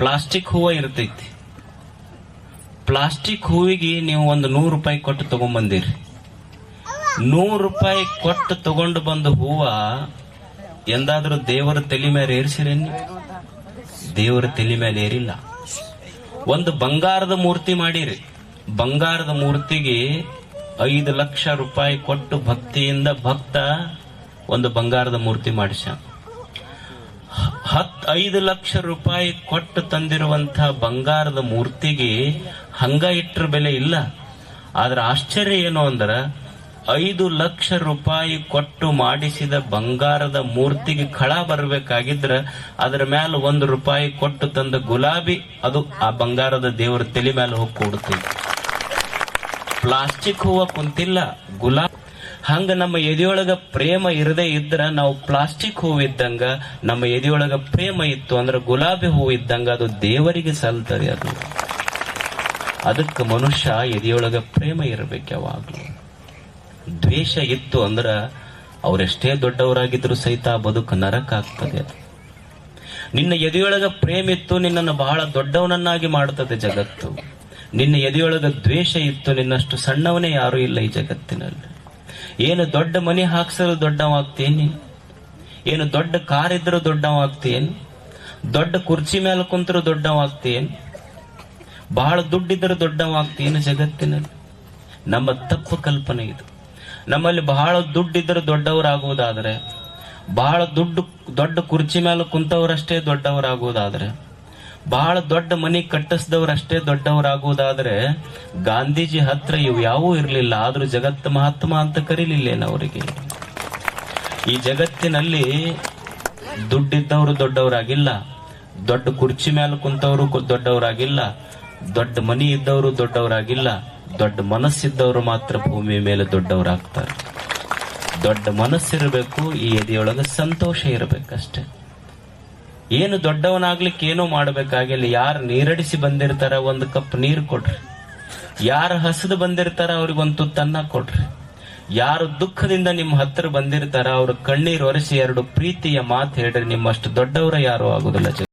Plastic ಹೂವ ಇರ್ತೈತಿ. Plastic ಹೂವಿಗೆ ನೀವು ಒಂದು 100 ರೂಪಾಯಿ ಕೊಟ್ಟು ತಗೊಂಡ್ಬಂದಿರಿ. 100 ರೂಪಾಯಿ ಕೊಟ್ಟು ತಗೊಂಡು ಬಂದ ಹೂವ ಎಂದಾದ್ರೂ ದೇವರ ತಲೆ ಮೇಲೆ ಏರಿಸಿರೇನಿ? ದೇವರ ತಲೆ ಮೇಲೆ ಏರಿಲ್ಲ. ಒಂದು ಬಂಗಾರದ ಮೂರ್ತಿ ಮಾಡಿರಿ. ಬಂಗಾರದ ಮೂರ್ತಿಗೆ 5 ಲಕ್ಷ ರೂಪಾಯಿ ಕೊಟ್ಟು ಭಕ್ತಿಯಿಂದ ಭಕ್ತ ಒಂದು ಬಂಗಾರದ ಮೂರ್ತಿ ಮಾಡಿಸ. 5 ಲಕ್ಷ ರೂಪಾಯಿ ಕೊಟ್ಟು ತಂದಿರುವಂತಹ ಬಂಗಾರದ ಮೂರ್ತಿಗೆ ಹಂಗ ಇಟ್ಟರ ಬೆಲೆ ಇಲ್ಲ. ಆದ್ರೆ ಆಶ್ಚರ್ಯ ಏನು ಅಂದ್ರ 5 ಲಕ್ಷ ರೂಪಾಯಿ ಕೊಟ್ಟು ಮಾಡಿಸಿದ ಬಂಗಾರದ ಮೂರ್ತಿಗೆ ಖಳ ಬರಬೇಕಾಗಿದ್ರ ಅದರ ಮೇಲೆ 1 ರೂಪಾಯಿ ಕೊಟ್ಟು ತಂದ ಗುಲಾಬಿ ಅದು ಆ ಬಂಗಾರದ ದೇವರ ತಲೆ ಮೇಲೆ ಹೋಗಿ ಕೂಡುತ್ತೆ. ಪ್ಲಾಸ್ಟಿಕ್ ಹೂವ ಕುಂತಿಲ್ಲ, ಗುಲಾಬಿ. ಹಂಗ ನಮ್ಮ ಎದೆಯೊಳಗ ಪ್ರೇಮ ಇರದೇ ಇದ್ರ ನಾವು ಪ್ಲಾಸ್ಟಿಕ್ ಹೂವು ಇದ್ದಂಗ, ನಮ್ಮ ಎದೆಯೊಳಗ ಪ್ರೇಮ ಇತ್ತು ಅಂದ್ರೆ ಗುಲಾಬಿ ಹೂವು ಇದ್ದಂಗ ಅದು ದೇವರಿಗೆ ಸಲ್ತದೆ. ಅದು ಅದಕ್ಕೆ ಮನುಷ್ಯ ಎದೆಯೊಳಗ ಪ್ರೇಮ ಇರಬೇಕು ಯಾವಾಗ್ಲೂ. ದ್ವೇಷ ಇತ್ತು ಅಂದ್ರ ಅವರೆಷ್ಟೇ ದೊಡ್ಡವರಾಗಿದ್ರು ಸಹಿತ ಬದುಕು ನರಕ ಆಗ್ತದೆ. ಅದು ನಿನ್ನ ಎದೆಯೊಳಗ ಪ್ರೇಮ ಇತ್ತು ನಿನ್ನನ್ನು ಬಹಳ ದೊಡ್ಡವನನ್ನಾಗಿ ಮಾಡುತ್ತದೆ ಜಗತ್ತು. ನಿನ್ನ ಎದೆಯೊಳಗ ದ್ವೇಷ ಇತ್ತು ನಿನ್ನಷ್ಟು ಸಣ್ಣವನೇ ಯಾರು ಇಲ್ಲ ಈ ಜಗತ್ತಿನಲ್ಲಿ. ಏನು ದೊಡ್ಡ ಮನೆ ಹಾಕ್ಸಲು ದೊಡ್ಡವಾಗ್ತೇನಿ? ಏನು ದೊಡ್ಡ ಕಾರ್ ಇದ್ರೂ ದೊಡ್ಡವಾಗ್ತೇನು? ದೊಡ್ಡ ಕುರ್ಚಿ ಮೇಲೆ ಕುಂತರೂ ದೊಡ್ಡವಾಗ್ತೇನು? ಬಹಳ ದುಡ್ಡಿದ್ರೂ ದೊಡ್ಡವಾಗ್ತೇನು ಜಗತ್ತಿನಲ್ಲಿ? ನಮ್ಮ ತಪ್ಪು ಕಲ್ಪನೆ ಇದು. ನಮ್ಮಲ್ಲಿ ಬಹಳ ದುಡ್ಡಿದ್ರೂ ದೊಡ್ಡವರಾಗುವುದಾದ್ರೆ, ಬಹಳ ದೊಡ್ಡ ಕುರ್ಚಿ ಮೇಲೆ ಕುಂತವರಷ್ಟೇ ದೊಡ್ಡವರಾಗುವುದಾದ್ರೆ, ಬಹಳ ದೊಡ್ಡ ಮನೆ ಕಟ್ಟಿಸಿದವರಷ್ಟೇ ದೊಡ್ಡವರಾಗುವುದಾದ್ರೆ, ಗಾಂಧೀಜಿ ಹತ್ರ ಇವು ಯಾವೂ ಇರಲಿಲ್ಲ. ಆದ್ರೂ ಜಗತ್ತು ಮಹಾತ್ಮ ಅಂತ ಕರೀಲಿಲ್ಲೇನವರಿಗೆ? ಈ ಜಗತ್ತಿನಲ್ಲಿ ದುಡ್ಡಿದ್ದವರು ದೊಡ್ಡವರಾಗಿಲ್ಲ, ದೊಡ್ಡ ಕುರ್ಚಿ ಮೇಲೆ ಕುಂತವರು ದೊಡ್ಡವರಾಗಿಲ್ಲ, ದೊಡ್ಡ ಮನಿ ಇದ್ದವರು ದೊಡ್ಡವರಾಗಿಲ್ಲ. ದೊಡ್ಡ ಮನಸ್ಸಿದ್ದವರು ಮಾತ್ರ ಭೂಮಿ ಮೇಲೆ ದೊಡ್ಡವರಾಗ್ತಾರೆ. ದೊಡ್ಡ ಮನಸ್ಸಿರಬೇಕು, ಈ ಎದೆಯೊಳಗೆ ಸಂತೋಷ ಇರಬೇಕಷ್ಟೇ. ಏನು ದೊಡ್ಡವನಾಗ್ಲಿಕ್ಕೆ ಏನೋ ಮಾಡ್ಬೇಕಾಗಿಲ್ಲ. ಯಾರು ನೀರಡಿಸಿ ಬಂದಿರ್ತಾರ ಒಂದು ಕಪ್ ನೀರು ಕೊಡ್ರಿ. ಯಾರು ಹಸಿದು ಬಂದಿರ್ತಾರ ಅವ್ರಿಗೊಂದು ತುತ್ತನ್ನ ಕೊಡ್ರಿ. ಯಾರು ದುಃಖದಿಂದ ನಿಮ್ಮ ಹತ್ರ ಬಂದಿರ್ತಾರ ಅವ್ರ ಕಣ್ಣೀರು ಒರೆಸಿ 2 ಪ್ರೀತಿಯ ಮಾತು ಹೇಳ್ರಿ. ನಿಮ್ಮಷ್ಟು ದೊಡ್ಡವರ ಯಾರು ಆಗುದಿಲ್ಲ.